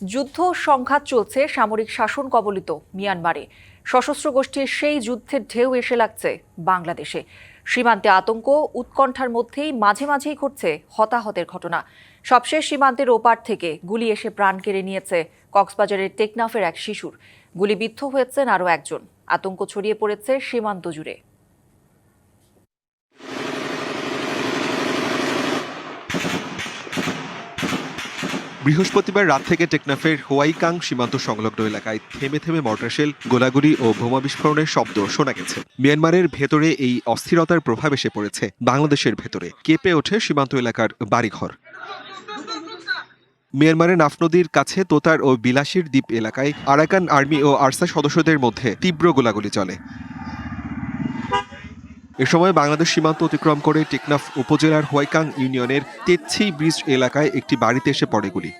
যুদ্ধ সংঘাত চলছে সামরিক শাসন কবলিত মিয়ানমারে। সশস্ত্র গোষ্ঠীর সেই যুদ্ধের ঢেউ এসে লাগছে বাংলাদেশে। সীমান্তে আতঙ্ক উৎকণ্ঠার মধ্যেই মাঝেই ঘটছে হতাহতের ঘটনা। সবশেষ সীমান্তের ওপার থেকে গুলি এসে প্রাণ কেড়ে নিয়েছে কক্সবাজারের টেকনাফের এক শিশুর। গুলিবিদ্ধ হয়েছেন আরও একজন। আতঙ্ক ছড়িয়ে পড়েছে সীমান্ত জুড়ে। বৃহস্পতিবার রাত থেকে টেকনাফের হোয়াইকাং সীমান্ত সংলগ্ন এলাকায় থেমে থেমে মর্টারশেল, গোলাগুলি ও বোমা বিস্ফোরণের শব্দ শোনা গেছে। মিয়ানমারের ভেতরে এই অস্থিরতার প্রভাব এসে পড়েছে বাংলাদেশের ভেতরে। কেঁপে ওঠে সীমান্ত এলাকার বাড়িঘর। মিয়ানমারের নাফ নদীর কাছে তোতার ও বিলাসীর দ্বীপ এলাকায় আরাকান আর্মি ও আরসা সদস্যদের মধ্যে তীব্র গোলাগুলি চলে। এ সময় বাংলাদেশ সীমান্ত অতিক্রম করে টেকনাফ উপজেলার হোয়াইকাং ইউনিয়নের তেচ্ছি ব্রিজ এলাকায় একটি বাড়িতে এসে পড়ে গুলি।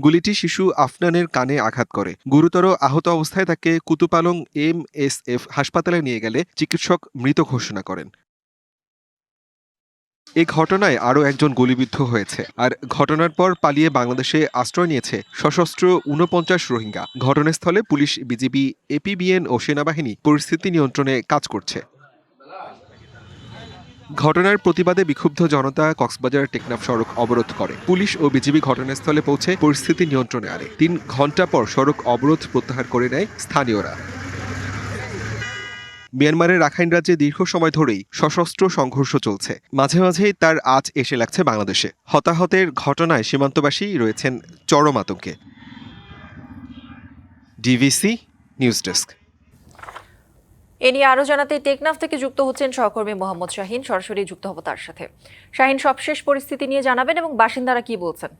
গুলিটি শিশু আফনানের কানে আঘাত করে। গুরুতর আহত অবস্থায় তাকে কুতুপালং MSF হাসপাতালে নিয়ে গেলে চিকিৎসক মৃত ঘোষণা করেন। এ ঘটনায় আরও একজন গুলিবিদ্ধ হয়েছে। আর ঘটনার পর পালিয়ে বাংলাদেশে আশ্রয় নিয়েছে সশস্ত্র ৪৯ রোহিঙ্গা। ঘটনাস্থলে পুলিশ, বিজিবি, APBN ও সেনাবাহিনী পরিস্থিতি নিয়ন্ত্রণে কাজ করছে। ঘটনার প্রতিবাদে বিক্ষুব্ধ জনতা কক্সবাজার টেকনাফ সড়ক অবরোধ করে। পুলিশ ও বিজিবি ঘটনাস্থলে পৌঁছে পরিস্থিতি নিয়ন্ত্রণে আনে। ৩ ঘণ্টা পর সড়ক অবরোধ প্রত্যাহার করে নেয় স্থানীয়রা। মিয়ানমারের রাখাইন রাজ্যে দীর্ঘ সময় ধরেই সশস্ত্র সংঘর্ষ চলছে। মাঝেই তার আঁচ এসে লাগছে বাংলাদেশে। হতাহতের ঘটনায় সীমান্তবাসী রয়েছেন চরম আতঙ্কে। DVC news desk. এ নিয়ে আরও জানাতে টেকনাফ থেকে যুক্ত হচ্ছেন সহকর্মী মোহাম্মদ শাহিন। সরাসরি যুক্ত হব তার সাথে। শাহিন, সবশেষ পরিস্থিতি নিয়ে জানাবেন এবং বাসিন্দারা কি বলছেন।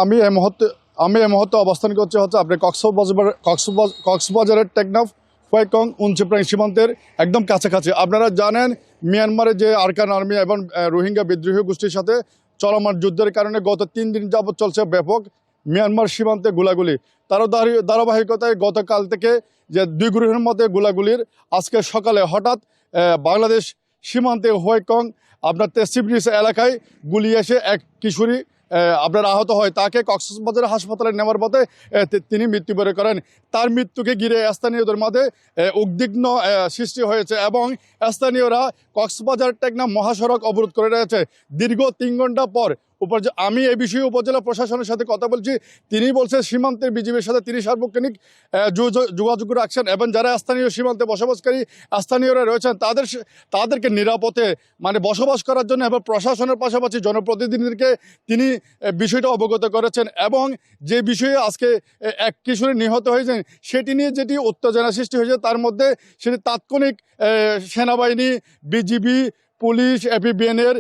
আমি এই মুহূর্তে অবস্থান করছি আপনার কক্সবাজারের টেকনাফ হোয়াইকং উনচিপ্রাং সীমান্তের একদম কাছাকাছি। আপনারা জানেন মিয়ানমারের যে আরাকান আর্মি এবং রোহিঙ্গা বিদ্রোহী গোষ্ঠীর সাথে চলমান যুদ্ধের কারণে গত 3 দিন যাবৎ চলছে ব্যাপক মিয়ানমার সীমান্তে গোলাগুলি। তারও ধারাবাহিকতায় গতকাল থেকে যে 2 গ্রুপের মধ্যে গোলাগুলির আজকে সকালে হঠাৎ বাংলাদেশ সীমান্তে হোয়াইকং আপনার তেচ্ছি ব্রিজ এলাকায় গুলি এসে এক কিশোরী আপনার আহত হয়। তাকে কক্সবাজার হাসপাতালে নেওয়ার পথে তিনি মৃত্যুবরণ করেন। তার মৃত্যুকে ঘিরে স্থানীয়দের মধ্যে উদ্বিগ্ন সৃষ্টি হয়েছে এবং স্থানীয়রা কক্সবাজার টেকনাফ মহাসড়ক অবরোধ করে রয়েছে দীর্ঘ 3 ঘণ্টা পর। আমি এই বিষয়ে উপজেলা প্রশাসনের সাথে কথা বলছি। তিনি বলছে সীমান্তের বিজিবির সাথে তিনি সার্বক্ষণিক যোগাযোগ রাখছেন এবং যারা স্থানীয় সীমান্তে বসবাসকারী স্থানীয়রা রয়েছেন তাদেরকে নিরাপদে বসবাস করার জন্য এবং প্রশাসনের পাশাপাশি জনপ্রতিনিধিদেরকে তিনি বিষয়টা অবগত করেছেন। এবং যে বিষয়ে আজকে এক কিশোরী নিহত হয়েছেন সেটি নিয়ে যেটি উত্তেজনা সৃষ্টি হয়েছে তার মধ্যে সেটি তাৎক্ষণিক সেনাবাহিনী, বিজিবি, পুলিশ, APBN এর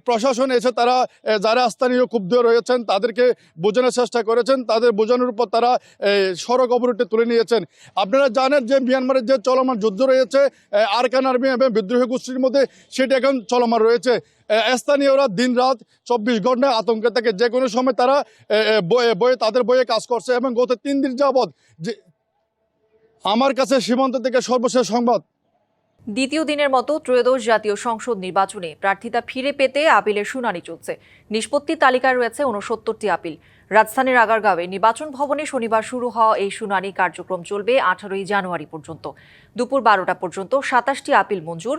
প্রশাসন এসে তারা যারা স্থানীয় ক্ষুব্ধ রয়েছেন তাদেরকে বোঝানোর চেষ্টা করেছেন। তাদের বোঝানোর উপর তারা সড়ক অবরোধে তুলে নিয়েছেন। আপনারা জানেন যে মিয়ানমারের যে চলমান যুদ্ধ রয়েছে আরাকান আর্মি এবং বিদ্রোহী গোষ্ঠীর মধ্যে সেটি এখন চলমান রয়েছে। স্থানীয়রা দিন রাত 24 ঘন্টায় আতঙ্কে থাকে। যে কোনো সময় তারা তাদের বইয়ে কাজ করছে এবং গত 3 দিন যাবৎ যে আমার কাছে সীমান্ত থেকে সর্বশেষ সংবাদ। দ্বিতীয় দিনের মতো ত্রয়োদশ জাতীয় সংসদ নির্বাচনে প্রার্থিতা ফিরে পেতে আপিলের শুনানি চলছে। নিষ্পত্তি তালিকায় রয়েছে 69টি আপিল। রাজধানীর আগারগাঁওয়ে নির্বাচন ভবনে শনিবার শুরু হওয়া এই শুনানি কার্যক্রম চলবে 18 জানুয়ারি পর্যন্ত। দুপুর 12টা পর্যন্ত 27টি আপিল মঞ্জুর,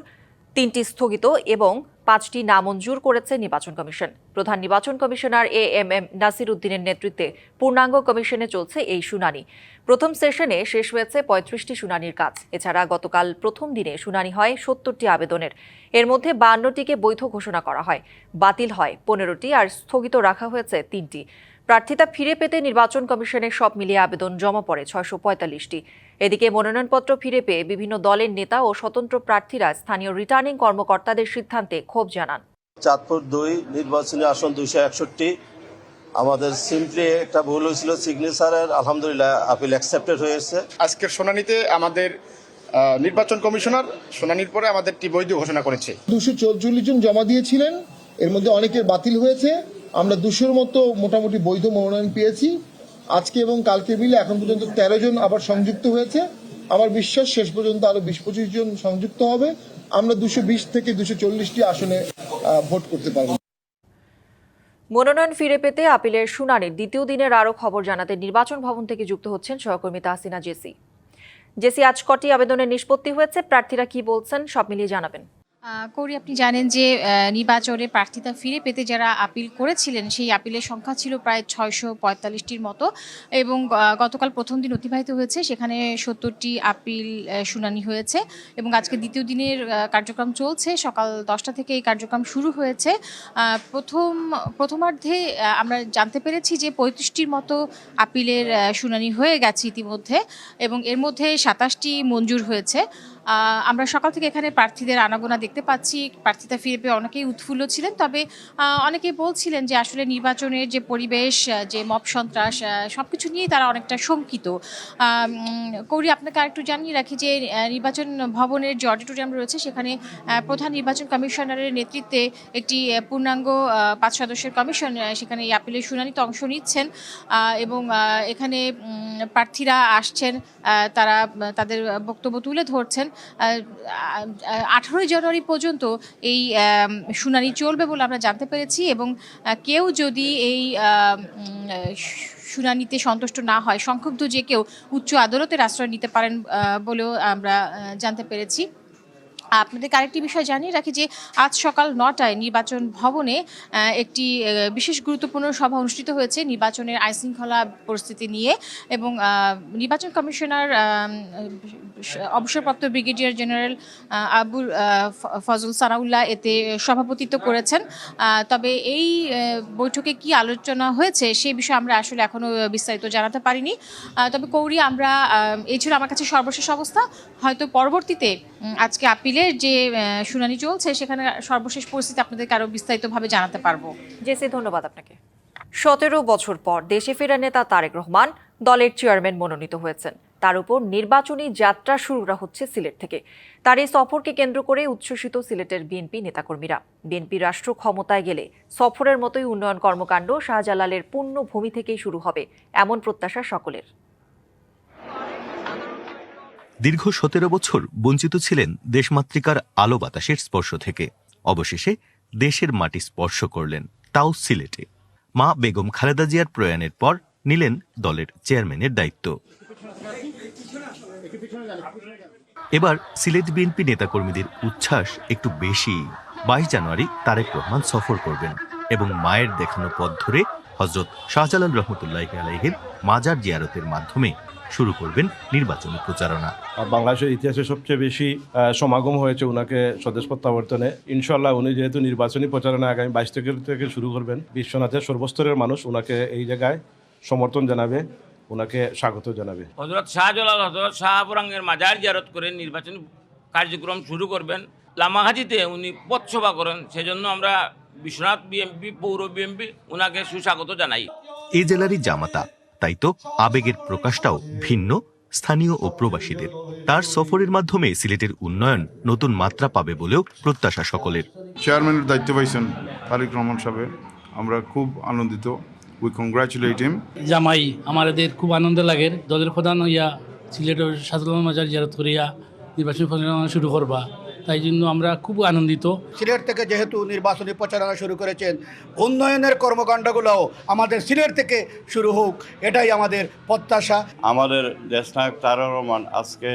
3টি স্থগিত এবং 5টি নামঞ্জুর করেছে নির্বাচন কমিশন। প্রধান নির্বাচন কমিশনার AMM নাসির উদ্দিনের নেতৃত্বে পূর্ণাঙ্গ কমিশনে চলছে এই শুনানি। প্রথম সেশনে শেষ হয়েছে 35টি শুনানির কাজ। এছাড়া গতকাল প্রথম দিনে শুনানি হয় 70টি আবেদনের। এর মধ্যে 52টিকে বৈধ ঘোষণা করা হয়, বাতিল হয় 15টি আর স্থগিত রাখা হয়েছে 3টি। প্রার্থিতা ফিরে পেতে নির্বাচন কমিশনের সব মিলিয়ে আবেদন জমা পড়ে 645টি। এদিকে মনোনয়নপত্র ফিরে পেয়ে বিভিন্ন দলের নেতা ও স্বতন্ত্র প্রার্থীরা স্থানীয় রিটার্নিং কর্মকর্তাদের সিদ্ধান্তে ক্ষোভ জানান। চাঁদপুর 2 নির্বাচনী আসন 261। আমাদের সিম্পলি একটা ভুল হয়েছিল সিগনেচারের, আলহামদুলিল্লাহ আপিল অ্যাকসেপ্টেড হয়েছে। আজকের শুনানিতে আমাদের নির্বাচন কমিশনার শুনানির পরে আমাদেরটি বৈধ ঘোষণা করেছে। 244 জন জমা দিয়েছিলেন, এর মধ্যে অনেকের বাতিল হয়েছে। আমরা 200-র মতো মোটামুটি বৈধ মনোনয়ন পেয়েছি। আজকে এবং কালকে মিলে এখন পর্যন্ত 13 জন আবার সংযুক্ত হয়েছে। আমার বিশ্বাস শেষ পর্যন্ত আরো 20-25 জন সংযুক্ত হবে। আমরা 220 থেকে 240টি আসনে ভোট করতে পারবো। মনোনয়ন ফিরে পেতে আপিলের শুনানির দ্বিতীয় দিনের আরও খবর জানাতে নির্বাচন ভবন থেকে যুক্ত হচ্ছেন সহকর্মী তাহসিনা জেসি। আজ কটি আবেদনের নিষ্পত্তি হয়েছে, প্রার্থীরা কি বলছেন, সব মিলিয়ে জানাবেন। কৌরি, আপনি জানেন যে নির্বাচনে প্রার্থিতা ফিরে পেতে যারা আপিল করেছিলেন সেই আপিলের সংখ্যা ছিল প্রায় 645টির মতো এবং গতকাল প্রথম দিন অতিবাহিত হয়েছে, সেখানে 70টি আপিল শুনানি হয়েছে এবং আজকে দ্বিতীয় দিনের কার্যক্রম চলছে। সকাল 10টা থেকে এই কার্যক্রম শুরু হয়েছে। প্রথমার্ধে আমরা জানতে পেরেছি যে 35টির মতো আপিলের শুনানি হয়ে গেছে ইতিমধ্যে এবং এর মধ্যে 27টি মঞ্জুর হয়েছে। আমরা সকাল থেকে এখানে প্রার্থীদের আনাগোনা দেখতে পাচ্ছি। প্রার্থিতা ফিরে পেয়ে অনেকেই উৎফুল্ল ছিলেন, তবে অনেকেই বলছিলেন যে আসলে নির্বাচনের যে পরিবেশ, যে মব সন্ত্রাস, সবকিছু নিয়েই তারা অনেকটা শঙ্কিত। কৌরি, আপনাকে আরেকটু জানিয়ে রাখি যে নির্বাচন ভবনের যে অডিটোরিয়াম রয়েছে সেখানে প্রধান নির্বাচন কমিশনারের নেতৃত্বে একটি পূর্ণাঙ্গ 5 সদস্যের কমিশন সেখানে এই আপিলের শুনানিতে অংশ নিচ্ছেন এবং এখানে প্রার্থীরা আসছেন, তারা তাদের বক্তব্য তুলে ধরছেন। 18 জানুয়ারি পর্যন্ত এই শুনানি চলবে বলে আমরা জানতে পেরেছি এবং কেউ যদি এই শুনানিতে সন্তুষ্ট না হয়, সংক্ষুব্ধ যে কেউ উচ্চ আদালতের আশ্রয় নিতে পারেন বলেও আমরা জানতে পেরেছি। আপনাদেরকে আরেকটি বিষয় জানিয়ে রাখি যে আজ সকাল 9টায় নির্বাচন ভবনে একটি বিশেষ গুরুত্বপূর্ণ সভা অনুষ্ঠিত হয়েছে নির্বাচনের আইনশৃঙ্খলা পরিস্থিতি নিয়ে এবং নির্বাচন কমিশনার অবসরপ্রাপ্ত ব্রিগেডিয়ার জেনারেল আবুল ফজল সানাউল্লাহ এতে সভাপতিত্ব করেছেন। তবে এই বৈঠকে কি আলোচনা হয়েছে সেই বিষয়ে আমরা আসলে এখনও বিস্তারিত জানাতে পারিনি। তবে কৌরি, আমরা এই ছিল আমার কাছে সর্বশেষ অবস্থা। হয়তো পরবর্তীতে আজকে আপিলের যে শুনানি চলছে সেখানে সর্বশেষ পরিস্থিতি আপনাদেরকে আরো বিস্তারিতভাবে জানাতে পারবো। জেসি, ধন্যবাদ আপনাকে। 17 বছর পর দেশে ফেরা নেতা তারেক রহমান দলের চেয়ারম্যান মনোনীত হয়েছেন। তার উপর নির্বাচনী যাত্রা শুরু হচ্ছে সিলেট থেকে। তার এই সফরকে কেন্দ্র করে উচ্ছ্বসিত সিলেটের বিএনপি নেতাকর্মীরা। বিএনপি রাষ্ট্র ক্ষমতায় গেলে সফরের মতোই উন্নয়ন কর্মকাণ্ড শাহজালালের পুণ্যভূমি থেকেই শুরু হবে, এমন প্রত্যাশা সকলের। দীর্ঘ 17 বছর বঞ্চিত ছিলেন দেশমাতৃকার আলো বাতাসের স্পর্শ থেকে। অবশেষে দেশের মাটি স্পর্শ করলেন, তাও সিলেটে। মা বেগম খালেদা জিয়ার প্রয়াণের পর নিলেন দলের চেয়ারম্যানের দায়িত্ব। এবার সিলেট বিএনপি নেতাকর্মীদের উচ্ছ্বাস একটু বেশি। 22 জানুয়ারি তারেক রহমান সফর করবেন এবং মায়ের দেখানো পথ ধরে হযরত শাহজালাল রহমতুল্লাহি আলাইহির মাজার জিয়ারতের মাধ্যমে শুরু করবেন নির্বাচনী প্রচারণা। বাংলাদেশের ইতিহাসে সবচেয়ে বেশি সমাগম হয়েছে ওনাকে স্বদেশ প্রত্যাবর্তনে। ইনশাল্লাহ উনি যেহেতু নির্বাচনী প্রচারণা আগামী 22 থেকে শুরু করবেন, বিশ্বনাথের সর্বস্তরের মানুষ ওনাকে এই জায়গায় সমর্থন জানাবে, ওনাকে স্বাগত জানাবে। হযরত শাহজালাল, হযরত শাহপুরাঙ্গের মাজার জিয়ারত করে নির্বাচনী কার্যক্রম শুরু করবেন। লামাহাজিতে উনি পথসভা করেন, সেজন্য আমরা বিশ্বনাথ বিএমপি, পৌর বিএমপি ওনাকে সুস্বাগত জানাই। এই জেলারই জামাতা, তাই তো আবেগের প্রকাশটাও ভিন্ন স্থানীয় ও প্রবাসীদের। তার সফরের মাধ্যমে সিলেটের উন্নয়ন নতুন মাত্রা পাবে বলেও প্রত্যাশা সকলের। চেয়ারম্যানের দায়িত্ব পাইছেন তারেক রহমান সাহেব, আমরা খুব আনন্দিত। উই কংগ্রাচুলেট হিম। জামাই আমাদের খুব আনন্দ লাগে, দলের প্রধান হইয়া সিলেটের শাহজালাল মাজার জিয়ারত করিয়া নির্বাচনী প্রচারণা শুরু করবা, তাই জন্য আমরা খুব আনন্দিত। সিলেট থেকে যেহেতু নির্বাচনী প্রচারণা শুরু করেছেন, উন্নয়নের কর্মকাণ্ডগুলোও আমাদের সিলেট থেকে শুরু হোক, এটাই আমাদের প্রত্যাশা। আমাদের দেশনায়ক তারেক রহমান আজকে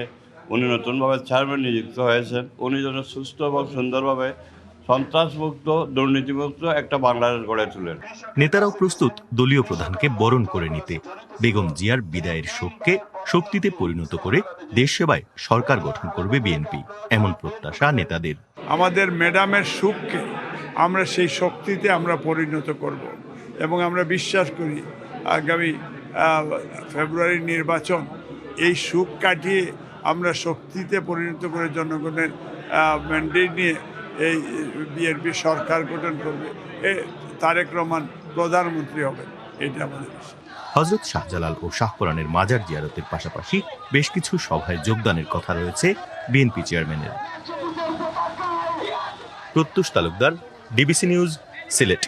উনি নতুনভাবে চেয়ারম্যান নিযুক্ত হয়েছেন। উনি যেন সুস্থ এবং সুন্দরভাবে সন্ত্রাসমুক্ত, দুর্নীতিমুক্ত একটা বাংলাদেশ গড়ে তোলেন। নেতারাও প্রস্তুত দলীয় প্রধানকে বরণ করে নিতে। বেগম জিয়ার বিদায়ের শোককে শক্তিতে পরিণত করে দেশ সেবায় সরকার গঠন করবে বিএনপি, এমন প্রত্যাশা নেতাদের। আমাদের ম্যাডামের সুখকে আমরা সেই শক্তিতে আমরা পরিণত করব এবং আমরা বিশ্বাস করি আগামী ফেব্রুয়ারির নির্বাচন এই সুখ কাটিয়ে আমরা শক্তিতে পরিণত করে জনগণের ম্যান্ডেট নিয়ে এই বিএনপি সরকার গঠন করবে, তারেক রহমান প্রধানমন্ত্রী হবেন, এটা আমাদের বিশ্বাস। হযরত শাহজালাল ও শাহপুরানের মাজার জিয়ারতের পাশাপাশি বেশ কিছু সভায় যোগদানের কথা রয়েছে বিএনপি চেয়ারম্যানের। প্রত্যুষ তালুকদার, ডিবিসি নিউজ, সিলেট।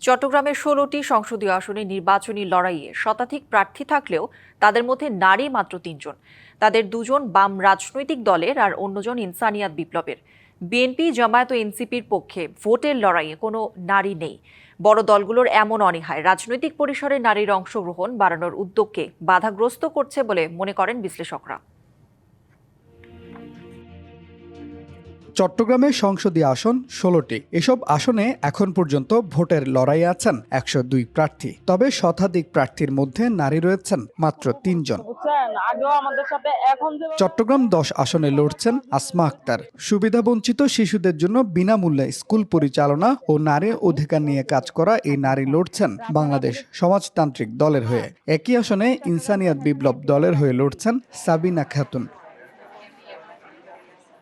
চট্টগ্রামের 16টি সংসদীয় আসনে নির্বাচনী লড়াইয়ে শতাধিক প্রার্থী থাকলেও তাদের মধ্যে নারী মাত্র 3 জন। তাদের 2 জন বাম রাজনৈতিক দলের আর অন্যজন ইনসানিয়াত বিপ্লবের। বিএনপি, জামায়াত ও এনসিপির পক্ষে ভোটের লড়াইয়ে কোনো নারী নেই। বড় দলগুলোর এমন অনীহায় রাজনৈতিক পরিসরে নারীর অংশগ্রহণ বাড়ানোর উদ্যোগকে বাধাগ্রস্ত করছে বলে মনে করেন বিশ্লেষকরা। চট্টগ্রামের সংসদীয় আসন 16টি। এসব আসনে এখন পর্যন্ত ভোটের লড়াইয়ে আছেন 102 প্রার্থী। তবে শতাধিক প্রার্থীর মধ্যে নারী রয়েছেন মাত্র 3 জন। চট্টগ্রাম 10 আসনে লড়ছেন আসমা আক্তার। সুবিধাবঞ্চিত শিশুদের জন্য বিনামূল্যে স্কুল পরিচালনা ও নারী অধিকার নিয়ে কাজ করা এই নারী লড়ছেন বাংলাদেশ সমাজতান্ত্রিক দলের হয়ে। একই আসনে ইনসানিয়াত বিপ্লব দলের হয়ে লড়ছেন সাবিনা খাতুন।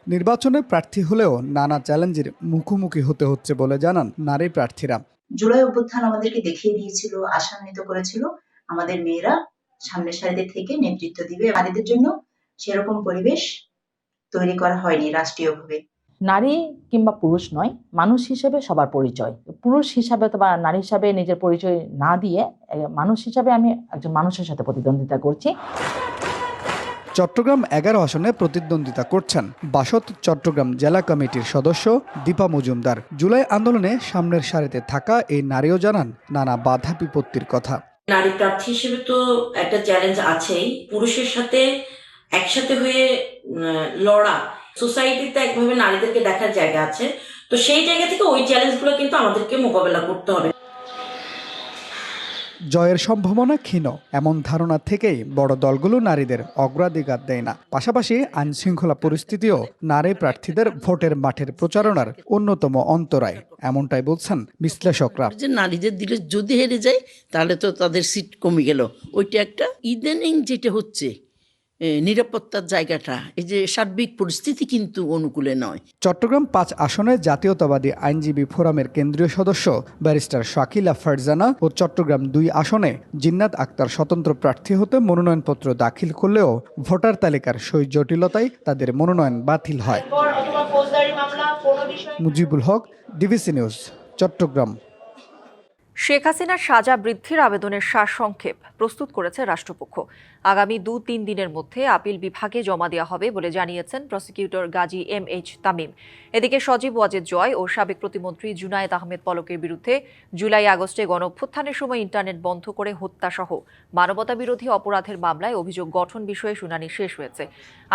নির্বাচনে প্রার্থী হলেও নানা চ্যালেঞ্জের মুখোমুখি হতে হচ্ছে বলে জানান নারী প্রার্থীরা। জুলাই অভ্যুত্থান আমাদেরকে দেখিয়ে দিয়েছিল, আশান্বিত করেছিল আমাদের মেয়েরা সামনের সারিতে থেকে নেতৃত্ব দিবে। নারীদের জন্য সেরকম পরিবেশ তৈরি করা হয়নি রাষ্ট্রীয়ভাবে। নারী কিংবা পুরুষ নয়, মানুষ হিসেবে সবার পরিচয়। পুরুষ হিসাবে অথবা নারী হিসাবে নিজের পরিচয় না দিয়ে মানুষ হিসাবে আমি একজন মানুষের সাথে প্রতিদ্বন্দ্বিতা করছি। চট্টগ্রাম 11 আসনে প্রতিদ্বন্দ্বিতা করছেন বাসদ চট্টগ্রাম জেলা কমিটির সদস্য দীপা মজুমদার। জুলাই আন্দোলনে সামনের সারিতে থাকা এই নারীও জানান নানা বাধা বিপত্তির কথা। নারী প্রার্থী হিসেবে তো একটা চ্যালেঞ্জ আছেই, পুরুষের সাথে একসাথে হয়ে লড়া। সোসাইটিতে একভাবে নারীদেরকে দেখার জায়গা আছে, তো সেই জায়গা থেকে ওই চ্যালেঞ্জগুলো কিন্তু আমাদেরকে মোকাবেলা করতে হবে। জয়ের সম্ভাবনা ক্ষীণ এমন ধারণা থেকেই বড় দলগুলো নারীদের অগ্রাধিকার দেয় না। পাশাপাশি আইন শৃঙ্খলা পরিস্থিতিও নারী প্রার্থীদের ভোটের মাঠের প্রচারণার অন্যতম অন্তরায়, এমনটাই বলছেন বিশ্লেষকরা। যে নারীদের দিলে যদি হেরে যায় তাহলে তো তাদের সিট কমে গেল। ওইটা একটা ইদানিং যেটা হচ্ছে নিরাপত্তার জায়গাটা, এই যে সার্বিক পরিস্থিতি কিন্তু অনুকূলে নয়। চট্টগ্রাম 5 আসনে জাতীয়তাবাদী আইনজীবী ফোরামের কেন্দ্রীয় সদস্য ব্যারিস্টার শাকিলা ফারজানা ও চট্টগ্রাম 2 আসনে জিন্নাত আক্তার স্বতন্ত্র প্রার্থী হতে মনোনয়নপত্র দাখিল করলেও ভোটার তালিকার সই জটিলতায় তাদের মনোনয়ন বাতিল হয়। Mujibul Haque, DBC news, Chittagong. শেখ হাসিনার সাজা বৃদ্ধির আবেদনের সারসংক্ষেপ প্রস্তুত করেছে রাষ্ট্রপক্ষ। আগামী 2-3 দিনের মধ্যে আপিল বিভাগে জমা দেওয়া হবে বলে জানিয়েছেন প্রসিকিউটর গাজী MH তামিম। এদিকে সজীব ওয়াজেদ জয় ও সাবেক প্রতিমন্ত্রী জুনায়েদ আহমেদ পলকের বিরুদ্ধে জুলাই-আগস্টে গণঅভ্যুত্থানের সময় ইন্টারনেট বন্ধ করে হত্যাসহ মানবতাবিরোধী অপরাধের মামলায় অভিযোগ গঠন বিষয়ে শুনানি শেষ হয়েছে।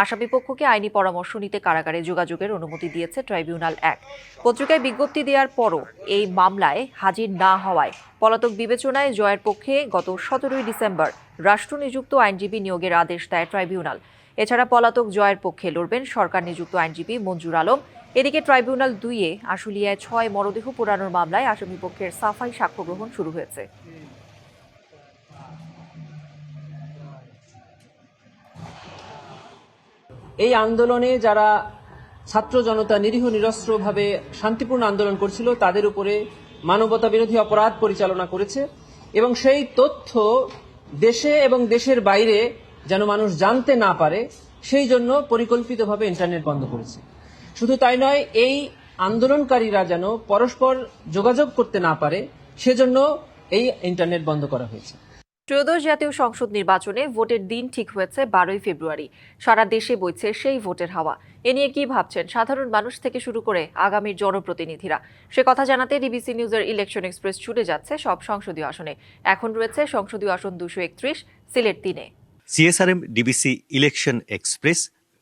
আসামিপক্ষকে আইনি পরামর্শ নিতে কারাগারে যোগাযোগের অনুমতি দিয়েছে ট্রাইব্যুনাল 1। পত্রিকায় বিজ্ঞপ্তি দেওয়ার পরও এই মামলায় হাজির না হওয়ায় পলাতক বিবেচনায় জয়ের পক্ষে গত 17 ডিসেম্বর রাষ্ট্রনিযুক্ত আইনজীবী নিয়োগের আদেশ দেয় ট্রাইব্যুনাল। এছাড়া পলাতক জয়ের পক্ষে লড়বেন সরকার নিযুক্ত আইনজীবী মঞ্জুর আলম। এদিকে ট্রাইব্যুনাল 2-এ আশুলিয়ায় 6 মরদেহ পোড়ানোর মামলায় আসামিপক্ষের সাফাই সাক্ষ্য গ্রহণ শুরু হয়েছে। এই আন্দোলনে যারা ছাত্র জনতা নিরীহ নিরস্ত্রভাবে শান্তিপূর্ণ আন্দোলন করছিল তাদের উপরে মানবতা বিরোধী অপরাধ পরিচালনা করেছে এবং সেই তথ্য দেশে এবং দেশের বাইরে যেন মানুষ জানতে না পারে সেই জন্য পরিকল্পিতভাবে ইন্টারনেট বন্ধ করেছে। শুধু তাই নয়, এই আন্দোলনকারীরা যেন পরস্পর যোগাযোগ করতে না পারে সেজন্য এই ইন্টারনেট বন্ধ করা হয়েছে। ত্রয়োদশ জাতীয় সংসদ নির্বাচনে ভোটের দিন ঠিক হয়েছে 12 ফেব্রুয়ারি। সারা দেশে বইছে সেই ভোটের হাওয়া। এ নিয়ে কি ভাবছেন সাধারণ মানুষ থেকে শুরু করে আগামীর জনপ্রতিনিধিরা, সে কথা জানাতে ডিবিসি নিউজের ইলেকশন এক্সপ্রেস ছুটে যাচ্ছে সব সংসদীয় আসনে। এখন রয়েছে সংসদীয় আসন 231, সিলেট 3-এ। CSRM ডিবিসি ইলেকশন এক্সপ্রেস,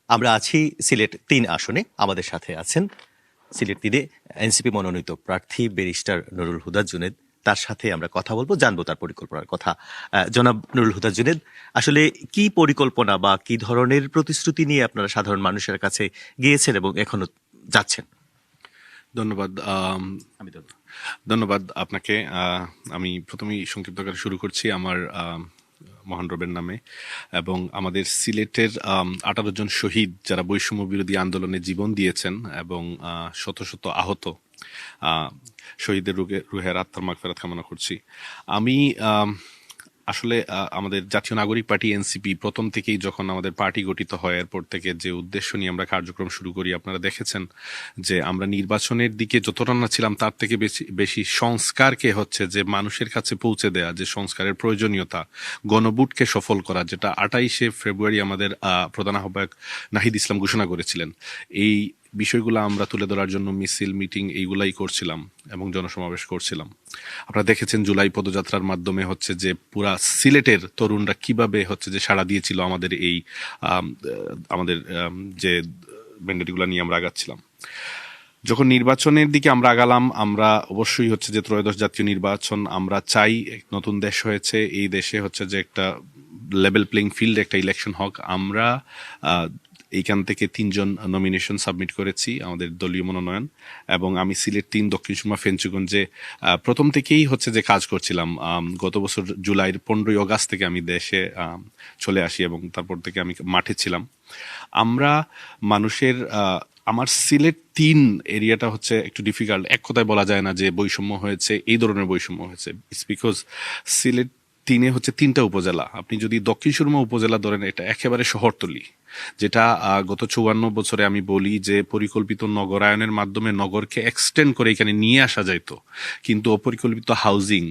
আমরা আছি সিলেট 3 আসনে। আমাদের সাথে আছেন সিলেট 3-এ এনসিপি মনোনীত প্রার্থী ব্যারিস্টার নুরুল হুদা জুনেদ। তার সাথে আমরা কথা বলবো, জানবো তার পরিকল্পনার কথা। জনাব নুরুল হুদা জুনেদ, আসলে কি পরিকল্পনা বা কি ধরনের প্রতিশ্রুতি নিয়ে আপনারা সাধারণ মানুষের কাছে গিয়েছেন এবং এখনো যাচ্ছেন? ধন্যবাদ আপনাকে। আমি প্রথমেই সংক্ষিপ্ত করে শুরু করছি আমার মহান রবের নামে এবং আমাদের সিলেটের 18 জন শহীদ যারা বৈষম্য বিরোধী আন্দোলনে জীবন দিয়েছেন এবং শত শত আহত শহীদের রুহের আত্মার মাগফিরাত কামনা করছি। আমি আসলে আমাদের জাতীয় নাগরিক পার্টি এনসিপি প্রথম থেকেই যখন আমাদের পার্টি গঠিত হয় এরপর থেকে যে উদ্দেশ্য নিয়ে আমরা কার্যক্রম শুরু করি, আপনারা দেখেছেন যে আমরা নির্বাচনের দিকে যতটা না ছিলাম তার থেকে বেশি সংস্কারকে হচ্ছে যে মানুষের কাছে পৌঁছে দেয়া, যে সংস্কারের প্রয়োজনীয়তা, গণভোটকে সফল করা, যেটা 28শে ফেব্রুয়ারি আমাদের প্রধান আহ্বায়ক নাহিদ ইসলাম ঘোষণা করেছিলেন। এই বিষয়গুলো আমরা তুলে ধরার জন্য মিছিল, মিটিং এইগুলাই করছিলাম এবং জনসমাবেশ করছিলাম। আপনারা দেখেছেন জুলাই পদযাত্রার মাধ্যমে হচ্ছে যে পুরা সিলেটের তরুণরা কিভাবে হচ্ছে যে সাড়া দিয়েছিল আমাদের এই যে ম্যান্ডেটগুলো নিয়ে আমরা আগাচ্ছিলাম। যখন নির্বাচনের দিকে আমরা আগালাম, আমরা অবশ্যই হচ্ছে যে ত্রয়োদশ জাতীয় নির্বাচন আমরা চাই। নতুন দেশ হয়েছে, এই দেশে হচ্ছে যে একটা লেভেল প্লেইং ফিল্ড, একটা ইলেকশন হোক। আমরা এইখান থেকে 3 জন নমিনেশন সাবমিট করেছি, আমাদের দলীয় মনোনয়ন, এবং আমি সিলেট 3 দক্ষিণ সুরমা ফেঞ্চুগঞ্জে প্রথম থেকেই হচ্ছে যে কাজ করছিলাম। গত বছর জুলাইয়ের 15ই অগাস্ট থেকে আমি দেশে চলে আসি এবং তারপর থেকে আমি মাঠে ছিলাম। আমরা মানুষের আমার সিলেট 3 এরিয়াটা হচ্ছে একটু ডিফিকাল্ট, এক কথায় বলা যায় না যে বৈষম্য হয়েছে, এই ধরনের বৈষম্য হয়েছে। ইটস বিকজ সিলেট 3-এ হচ্ছে 3টা উপজেলা। আপনি যদি দক্ষিণ সুরমা উপজেলা ধরেন, এটা একেবারে শহরতলি, যেটা গত 54 বছরে আমি বলি যে পরিকল্পিত নগরায়নের মাধ্যমে নগরকে এক্সটেন্ড করে এখানে নিয়ে আসা যাইতো, কিন্তু অপরিকল্পিত হাউজিং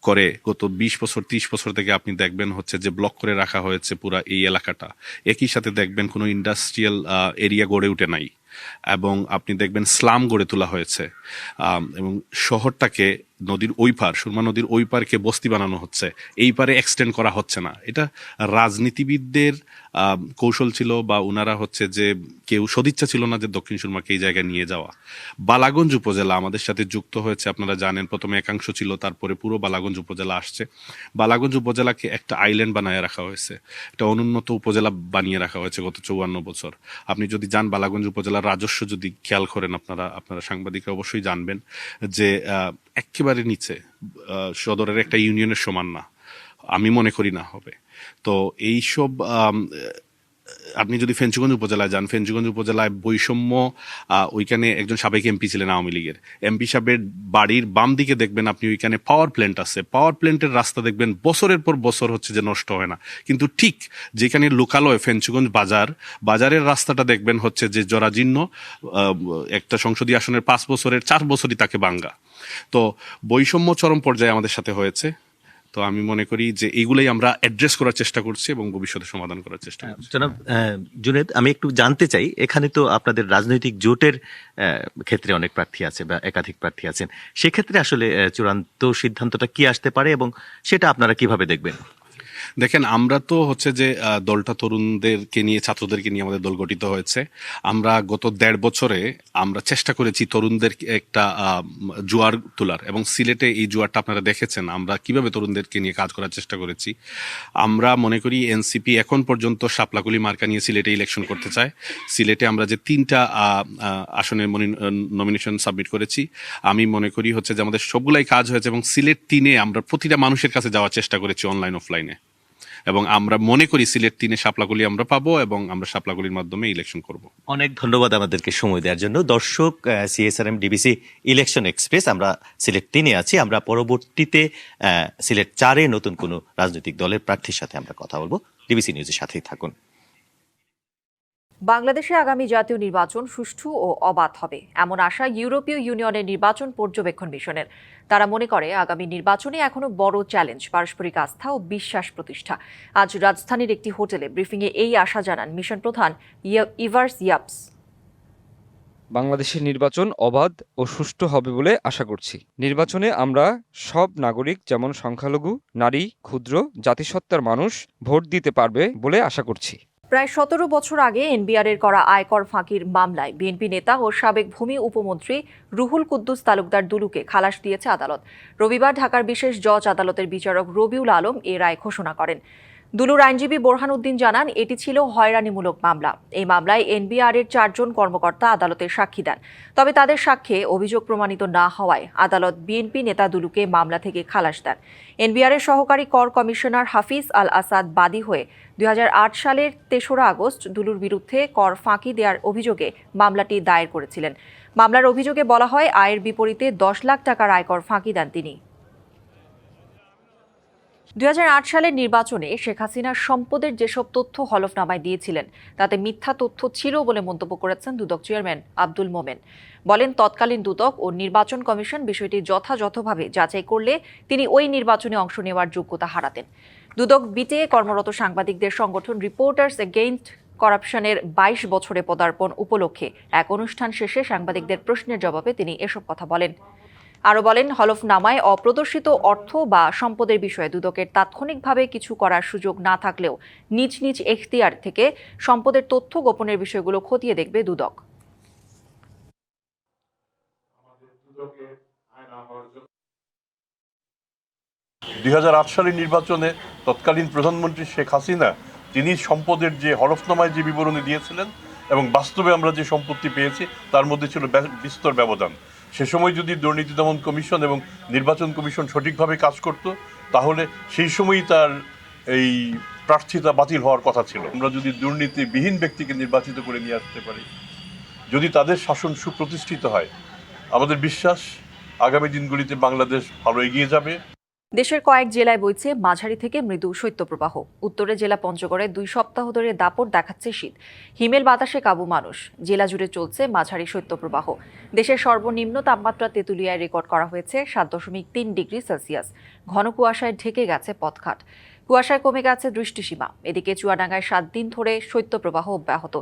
করে গত 20 বছর 30 বছর থেকে আপনি দেখবেন হচ্ছে যে ব্লক করে রাখা হয়েছে পুরা এই এলাকাটা। একই সাথে দেখবেন কোনো ইন্ডাস্ট্রিয়াল এরিয়া গড়ে উঠে নাই, এবং আপনি দেখবেন স্লাম গড়ে তোলা হয়েছে, এবং শহরটাকে নদীর ওই পার, সুরমা নদীর ওই পারকে বস্তি বানানো হচ্ছে, এই পারে এক্সটেন্ড করা হচ্ছে না। এটা রাজনীতিবিদদের কৌশল ছিল, বা ওনারা হচ্ছে যে কেউ সদিচ্ছা ছিল না যে দক্ষিণ সুরমাকে এই জায়গায় নিয়ে যাওয়া। বালাগঞ্জ উপজেলা আমাদের সাথে যুক্ত হয়েছে, আপনারা জানেন প্রথমে একাংশ ছিল, তারপরে পুরো বালাগঞ্জ উপজেলা আসছে। বালাগঞ্জ উপজেলাকে একটা আইল্যান্ড বানিয়ে রাখা হয়েছে, একটা অনুন্নত উপজেলা বানিয়ে রাখা হয়েছে গত 54 বছর। আপনি যদি যান বালাগঞ্জ উপজেলার রাজস্ব যদি খেয়াল করেন, আপনারা সাংবাদিকরা অবশ্যই জানবেন যে একেবারে নিচে, সদরের একটা ইউনিয়নের সমান না, আমি মনে করি না হবে। তো এইসব আপনি যদি ফেঞ্চুগঞ্জ উপজেলায় যান, ফেঞ্চুগঞ্জ উপজেলায় বৈষম্য, ওইখানে একজন সাবেক এমপি ছিলেন আওয়ামী লীগের, এমপি সাহেবের বাড়ির বাম দিকে দেখবেন আপনি ওইখানে পাওয়ার প্ল্যান্ট আছে, পাওয়ার প্ল্যান্টের রাস্তা দেখবেন বছরের পর বছর হচ্ছে যে নষ্ট হয় না, কিন্তু ঠিক যেখানে লোকালয় ফেঞ্চুগঞ্জ বাজারের রাস্তাটা দেখবেন হচ্ছে যে জরাজীর্ণ, একটা সংসদীয় আসনের 5 বছরের 4 বছরই তাকে ভাঙ্গা। তো বৈষম্য চরম পর্যায়ে আমাদের সাথে হয়েছে। তো আমি মনে করি যে এইগুলাই আমরা অ্যাড্রেস করার চেষ্টা করছি এবং ভবিষ্যতে সমাধান করার চেষ্টা করছি। জনাব জুনেদ, আমি একটু জানতে চাই, এখানে তো আপনাদের রাজনৈতিক জোটের ক্ষেত্রে অনেক প্রার্থী আছে বা একাধিক প্রার্থী আছেন, সেক্ষেত্রে আসলে চূড়ান্ত সিদ্ধান্তটা কি আসতে পারে এবং সেটা আপনারা কিভাবে দেখবেন? দেখেন, আমরা তো হচ্ছে যে দলটা তরুণদেরকে নিয়ে, ছাত্রদেরকে নিয়ে আমাদের দল গঠিত হয়েছে। আমরা গত 1.5 বছরে আমরা চেষ্টা করেছি তরুণদের একটা জোয়ার তোলার, এবং সিলেটে এই জোয়ারটা আপনারা দেখেছেন আমরা কিভাবে তরুণদেরকে নিয়ে কাজ করার চেষ্টা করেছি। আমরা মনে করি এনসিপি এখন পর্যন্ত শাপলাকুলি মার্কা নিয়ে সিলেটে ইলেকশন করতে চায়। সিলেটে আমরা যে 3টা আসনে নমিনেশন সাবমিট করেছি, আমি মনে করি হচ্ছে যে আমাদের সবগুলাই কাজ হয়েছে, এবং সিলেট 3-এ আমরা প্রতিটা মানুষের কাছে যাওয়ার চেষ্টা করেছি, অনলাইন অফলাইনে, এবং আমরা মনে করি সিলেট 3-এ শাপলাকুলি আমরা পাবো এবং আমরা শাপলাকুলির মাধ্যমে ইলেকশন করব। অনেক ধন্যবাদ আমাদেরকে সময় দেওয়ার জন্য। দর্শক, CSRM ডিবিসি ইলেকশন এক্সপ্রেস, আমরা সিলেট 3-এ আছি। আমরা পরবর্তীতে সিলেট 4-এ নতুন কোনো রাজনৈতিক দলের প্রার্থীর সাথে আমরা কথা বলবো। ডিবিসি নিউজের সাথেই থাকুন। বাংলাদেশে আগামী জাতীয় নির্বাচন সুষ্ঠু ও অবাধ হবে, এমন আশা ইউরোপীয় ইউনিয়নের নির্বাচন পর্যবেক্ষণ মিশনের। তারা মনে করে আগামী নির্বাচনে এখনো বড় চ্যালেঞ্জ পারস্পরিক আস্থা ও বিশ্বাস প্রতিষ্ঠা। আজ রাজধানীর একটি হোটেলে ব্রিফিংয়ে এই আশা জানান মিশন প্রধান ইভার্স ইয়াপস। বাংলাদেশের নির্বাচন অবাধ ও সুষ্ঠু হবে বলে আশা করছি। নির্বাচনে আমরা সব নাগরিক, যেমন সংখ্যালঘু, নারী, ক্ষুদ্র জাতিসত্তার মানুষ ভোট দিতে পারবে বলে আশা করছি। প্রায় 17 বছর আগে এনবিআরের করা আয়কর ফাঁকির মামলায় বিএনপি নেতা ও সাবেক ভূমি উপমন্ত্রী রুহুল কুদ্দুস তালুকদার দুলুকে খালাস দিয়েছে আদালত। রবিবার ঢাকার বিশেষ জজ আদালতের বিচারক রবিউল আলম এ রায় ঘোষণা করেন। দুলুর আইনজীবী বোরহান উদ্দিন জানান, এটি ছিল হয়রানিমূলক মামলা। এই মামলায় এনবিআরের 4 জন কর্মকর্তা আদালতে সাক্ষী দেন, তবে তাদের সাক্ষ্যে অভিযোগ প্রমাণিত না হওয়ায় আদালত বিএনপি নেতা দুলুকে মামলা থেকে খালাস দেন। এনবিআরের সহকারী কর কমিশনার হাফিজ আল আসাদ বাদী হয়ে 2008 সালের 3রা আগস্ট দুলুর বিরুদ্ধে কর ফাঁকি দেওয়ার অভিযোগে মামলাটি দায়ের করেছিলেন। মামলার অভিযোগে বলা হয়, আয়ের বিপরীতে 10 লাখ টাকার আয়কর ফাঁকি দেন তিনি। 2008 সালের নির্বাচনে শেখ হাসিনার সম্পদের যেসব তথ্য হলফনামায় দিয়েছিলেন তাতে মিথ্যা তথ্য ছিল বলে মন্তব্য করেছেন দুদক চেয়ারম্যান আব্দুল মোমেন। বলেন, তৎকালীন দুদক ও নির্বাচন কমিশন বিষয়টি যথাযথভাবে যাচাই করলে তিনি ওই নির্বাচনে অংশ নেওয়ার যোগ্যতা হারাতেন। দুদক বিটে কর্মরত সাংবাদিকদের সংগঠন রিপোর্টার্স এগেইনস্ট করাপশনের 22 বছরে পদার্পণ উপলক্ষে এক অনুষ্ঠান শেষে সাংবাদিকদের প্রশ্নের জবাবে তিনি এসব কথা বলেন। আরও বলেন, হলফনামায় অপ্রদর্শিত অর্থ বা সম্পদের বিষয়ে দুদকের তাৎক্ষণিকভাবে কিছু করার সুযোগ না থাকলেও নিজ নিজ এখতিয়ার থেকে সম্পদের তথ্য গোপনের বিষয়গুলো খতিয়ে দেখবে দুদক। দুই সালের নির্বাচনে তৎকালীন প্রধানমন্ত্রী শেখ হাসিনা তিনি সম্পদের যে হলফনামায় যে বিবরণী দিয়েছিলেন এবং বাস্তবে আমরা যে সম্পত্তি পেয়েছি তার মধ্যে ছিল বিস্তর ব্যবধান। সে সময় যদি দুর্নীতি দমন কমিশন এবং নির্বাচন কমিশন সঠিকভাবে কাজ করত তাহলে সেই সময়ই তার এই প্রার্থিতা বাতিল হওয়ার কথা ছিল। আমরা যদি দুর্নীতিবিহীন ব্যক্তিকে নির্বাচিত করে নিয়ে আসতে পারি, যদি তাদের শাসন সুপ্রতিষ্ঠিত হয়, আমাদের বিশ্বাস আগামী দিনগুলিতে বাংলাদেশ ভালো এগিয়ে যাবে। দেশের কয়েক জেলায় বইছে মাঝারি থেকে মৃদু শৈত্যপ্রবাহ। উত্তরে জেলা পঞ্চগড়ে 2 সপ্তাহ ধরে দাপট দেখাচ্ছে শীত। হিমেল বাতাসে কাবু মানুষ। জেলা জুড়ে চলছে মাঝারি শৈত্যপ্রবাহ। দেশের সর্বনিম্ন তাপমাত্রা তেঁতুলিয়ায় রেকর্ড করা হয়েছে 7.3 ডিগ্রি সেলসিয়াস। ঘন কুয়াশায় ঢেকে গেছে পথঘাট। কুয়াশায় কমে গেছে দৃষ্টিসীমা। এদিকে চুয়াডাঙ্গায় 7 দিন ধরে শৈত্যপ্রবাহ অব্যাহত,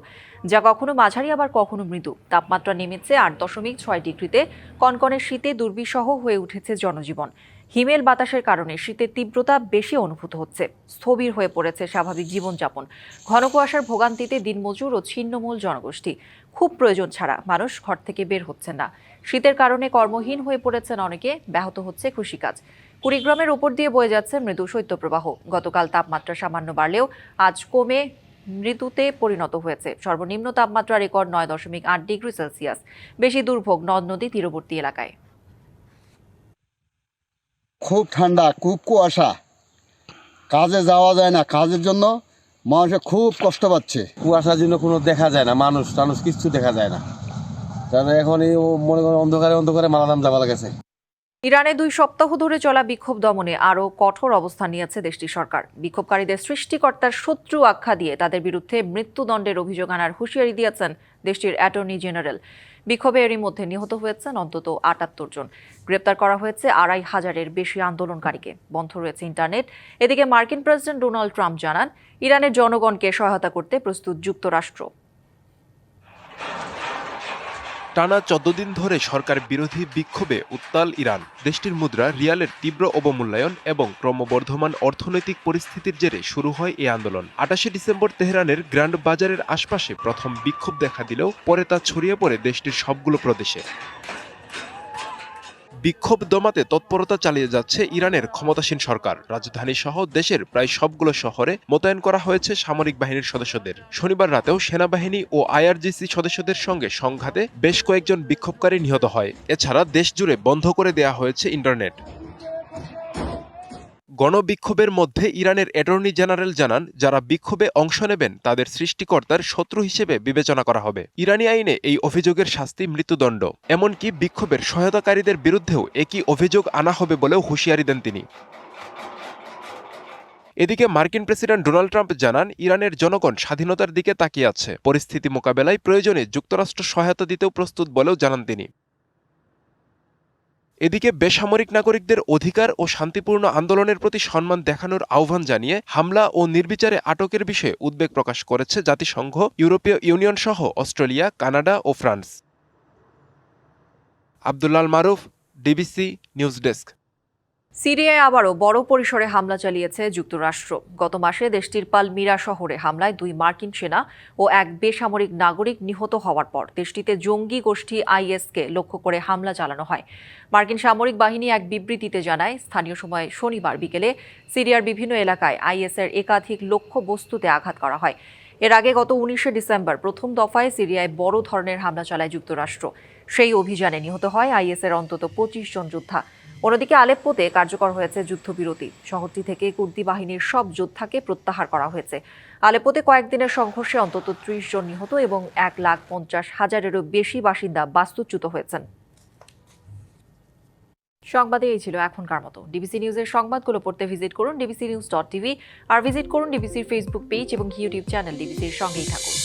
যা কখনো মাঝারি আবার কখনো মৃদু। তাপমাত্রা নেমেছে 8.6 ডিগ্রিতে। কনকনে শীতে দুর্বিষহ হয়ে উঠেছে জনজীবন। হিমেল বাতাসের কারণে শীতের তীব্রতা বেশি অনুভূত হচ্ছে। স্থবির হয়ে পড়েছে স্বাভাবিক জীবনযাপন। ঘন কুয়াশার ভোগান্তিতে দিনমজুর ও ছিন্নমূল জনগোষ্ঠী। খুব প্রয়োজন ছাড়া মানুষ ঘর থেকে বের হচ্ছেন না। শীতের কারণে কর্মহীন হয়ে পড়েছেন অনেকে। ব্যাহত হচ্ছে কৃষিকাজ। কুড়িগ্রামের উপর দিয়ে বয়ে যাচ্ছে মৃদু শৈত্যপ্রবাহ। গতকাল তাপমাত্রা সামান্য বাড়লেও আজ কমে মৃদুতে পরিণত হয়েছে। সর্বনিম্ন তাপমাত্রা রেকর্ড 9.8 ডিগ্রি সেলসিয়াস। বেশি দুর্ভোগ নদ নদী তীরবর্তী এলাকায়। খুব ঠান্ডা, খুব কুয়াশা, কাজে যাওয়া যায় না। কাজের জন্য মানুষে খুব কষ্ট পাচ্ছে। কুয়াশার জন্য কোনো দেখা যায় না, মানুষ টানুষ কিচ্ছু দেখা যায় না। কারণ এখন এই মনে করেন অন্ধকারে মালানাম যাওয়া লাগেছে। ইরানে 2 সপ্তাহ ধরে চলা বিক্ষোভ দমনে আরও কঠোর অবস্থান নিয়েছে দেশটির সরকার। বিক্ষোভকারীদের সৃষ্টিকর্তার শত্রু আখ্যা দিয়ে তাদের বিরুদ্ধে মৃত্যুদণ্ডের অভিযোগ আনার হুঁশিয়ারি দিয়েছেন দেশটির অ্যাটর্নি জেনারেল। বিক্ষোভে এরই মধ্যে নিহত হয়েছেন অন্তত 78 জন। গ্রেপ্তার করা হয়েছে 2,500-এর বেশি আন্দোলনকারীকে। বন্ধ রয়েছে ইন্টারনেট। এদিকে মার্কিন প্রেসিডেন্ট ডোনাল্ড ট্রাম্প জানান, ইরানের জনগণকে সহায়তা করতে প্রস্তুত যুক্তরাষ্ট্র। টানা 14 দিন ধরে সরকার বিরোধী বিক্ষোভে উত্তাল ইরান। দেশটির মুদ্রা রিয়ালের তীব্র অবমূল্যায়ন এবং ক্রমবর্ধমান অর্থনৈতিক পরিস্থিতির জেরে শুরু হয় এই আন্দোলন। 28 ডিসেম্বর তেহরানের গ্র্যান্ড বাজারের আশপাশে প্রথম বিক্ষোভ দেখা দিলেও পরে তা ছড়িয়ে পড়ে দেশটির সবগুলো প্রদেশে। বিক্ষোভ দমাতে তৎপরতা চালিয়ে যাচ্ছে ইরানের ক্ষমতাসীন সরকার। রাজধানী সহ দেশের প্রায় সবগুলো শহরে মোতায়েন করা হয়েছে সামরিক বাহিনীর সদস্যদের। শনিবার রাতেও সেনাবাহিনী ও আইআরজিসি সদস্যদের সঙ্গে সংঘাতে বেশ কয়েকজন বিক্ষোভকারী নিহত হয়। এছাড়া দেশ জুড়ে বন্ধ করে দেয়া হয়েছে ইন্টারনেট। গণবিক্ষোভের মধ্যে ইরানের অ্যাটর্নি জেনারেল জানান, যারা বিক্ষোভে অংশ নেবেন তাদের সৃষ্টিকর্তার শত্রু হিসেবে বিবেচনা করা হবে। ইরানি আইনে এই অভিযোগের শাস্তি মৃত্যুদণ্ড। এমনকি বিক্ষোভের সহায়তাকারীদের বিরুদ্ধেও একই অভিযোগ আনা হবে বলেও হুঁশিয়ারি দেন তিনি। এদিকে মার্কিন প্রেসিডেন্ট ডোনাল্ড ট্রাম্প জানান, ইরানের জনগণ স্বাধীনতার দিকে তাকিয়ে আছে। পরিস্থিতি মোকাবেলায় প্রয়োজনে যুক্তরাষ্ট্র সহায়তা দিতেও প্রস্তুত বলেও জানান তিনি। এদিকে বেসামরিক নাগরিকদের অধিকার ও শান্তিপূর্ণ আন্দোলনের প্রতি সম্মান দেখানোর আহ্বান জানিয়ে হামলা ও নির্বিচারে আটকের বিষয়ে উদ্বেগ প্রকাশ করেছে জাতিসংঘ, ইউরোপীয় ইউনিয়ন সহ অস্ট্রেলিয়া, কানাডা ও ফ্রান্স। আব্দুল্লাল মারুফ, ডিবিসি নিউজ ডেস্ক। সিরিয়ায় আবারও বড় পরিসরে হামলা চালিয়েছে যুক্তরাষ্ট্র। গত মাসে দেশটির পালমিরা শহরে হামলায় 2 মার্কিন সেনা ও 1 বেসামরিক নাগরিক নিহত হওয়ার পর দেশটিতে জঙ্গি গোষ্ঠী আইএসকে লক্ষ্য করে হামলা চালানো হয়। মার্কিন সামরিক বাহিনী এক বিবৃতিতে জানায়, স্থানীয় সময় শনিবার বিকেলে সিরিয়ার বিভিন্ন এলাকায় আইএসের একাধিক লক্ষ্যবস্তুতে আঘাত করা হয়। এর আগে গত 19 ডিসেম্বর প্রথম দফায় সিরিয়ায় বড় ধরনের হামলা চালায় যুক্তরাষ্ট্র। সেই অভিযানে নিহত হয় আইএসের অন্তত 25 জন যোদ্ধা। অন্যদিকে আলেপ্পোতে কার্যকর হয়েছে যুদ্ধবিরতি। শহরটি থেকে কুর্দি বাহিনীর সব যোদ্ধাকে প্রত্যাহার করা হয়েছে। আলেপ্পোতে কয়েকদিনের সংঘর্ষে অন্তত 30 জন নিহত এবং 1,50,000-এরও বেশি বাসিন্দা বাস্তুচ্যুত হয়েছেন। সংবাদে এই ছিল এখনকার মতো। ডিবিসি নিউজের সংবাদগুলো পড়তে ভিজিট করুন dbcnews.tv আর ভিজিট করুন ডিবিসির ফেসবুক পেজ এবং ইউটিউব চ্যানেল ডিবিসির সঙ্গেই থাকুন।